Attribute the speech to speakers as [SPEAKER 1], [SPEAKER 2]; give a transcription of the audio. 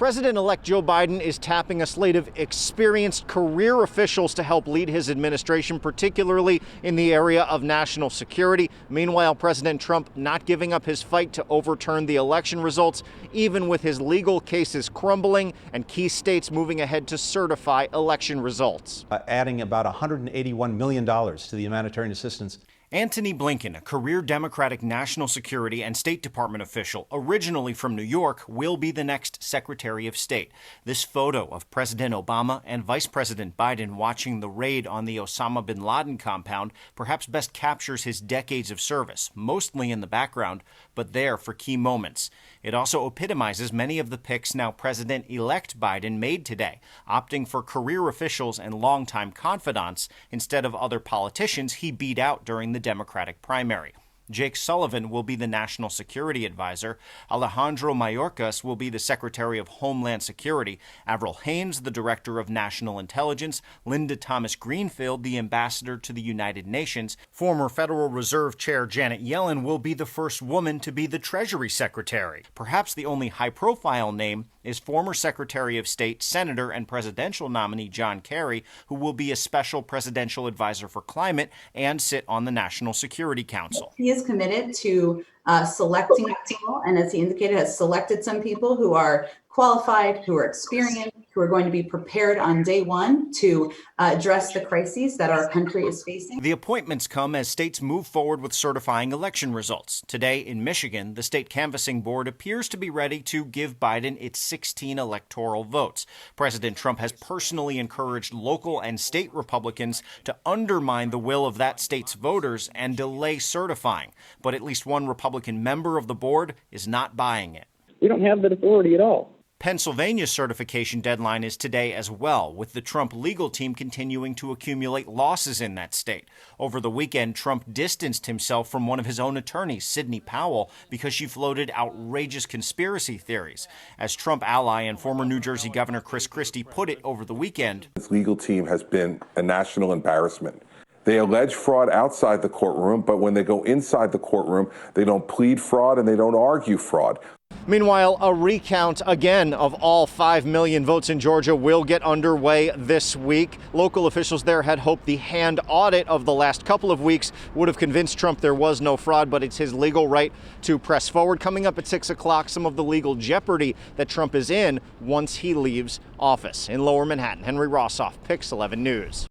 [SPEAKER 1] President-elect Joe Biden is tapping a slate of experienced career officials to help lead his administration, particularly in the area of national security. Meanwhile, President Trump not giving up his fight to overturn the election results, even with his legal cases crumbling and key states moving ahead to certify election results.
[SPEAKER 2] Adding about $181 million to the humanitarian assistance.
[SPEAKER 1] Antony Blinken, a career Democratic national security and State Department official, originally from New York, will be the next Secretary of State. This photo of President Obama and Vice President Biden watching the raid on the Osama bin Laden compound perhaps best captures his decades of service, mostly in the background, but there for key moments. It also epitomizes many of the picks now President-elect Biden made today, opting for career officials and longtime confidants instead of other politicians he beat out during the Democratic primary. Jake Sullivan will be the National Security Advisor. Alejandro Mayorkas will be the Secretary of Homeland Security. Avril Haines, the Director of National Intelligence. Linda Thomas Greenfield, the Ambassador to the United Nations. Former Federal Reserve Chair Janet Yellen will be the first woman to be the Treasury Secretary. Perhaps the only high-profile name is former Secretary of State, Senator, and presidential nominee John Kerry, who will be a special presidential advisor for climate and sit on the National Security Council.
[SPEAKER 3] He is committed to selecting people, and as he indicated, has selected some people who are qualified, who are experienced, who are going to be prepared on day one to address the crises that our country is facing.
[SPEAKER 1] The appointments come as states move forward with certifying election results. Today in Michigan, the state canvassing board appears to be ready to give Biden its 16 electoral votes. President Trump has personally encouraged local and state Republicans to undermine the will of that state's voters and delay certifying. But at least one Republican member of the board is not buying it.
[SPEAKER 4] We don't have that authority at all.
[SPEAKER 1] Pennsylvania's certification deadline is today as well, with the Trump legal team continuing to accumulate losses in that state. Over the weekend, Trump distanced himself from one of his own attorneys, Sidney Powell, because she floated outrageous conspiracy theories. As Trump ally and former New Jersey Governor Chris Christie put it over the weekend,
[SPEAKER 5] his legal team has been a national embarrassment. They allege fraud outside the courtroom, but when they go inside the courtroom, they don't plead fraud and they don't argue fraud.
[SPEAKER 1] Meanwhile, a recount again of all 5 million votes in Georgia will get underway this week. Local officials there had hoped the hand audit of the last couple of weeks would have convinced Trump there was no fraud, but it's his legal right to press forward. Coming up at 6 o'clock, some of the legal jeopardy that Trump is in once he leaves office. In Lower Manhattan, Henry Rossoff, Pix 11 News.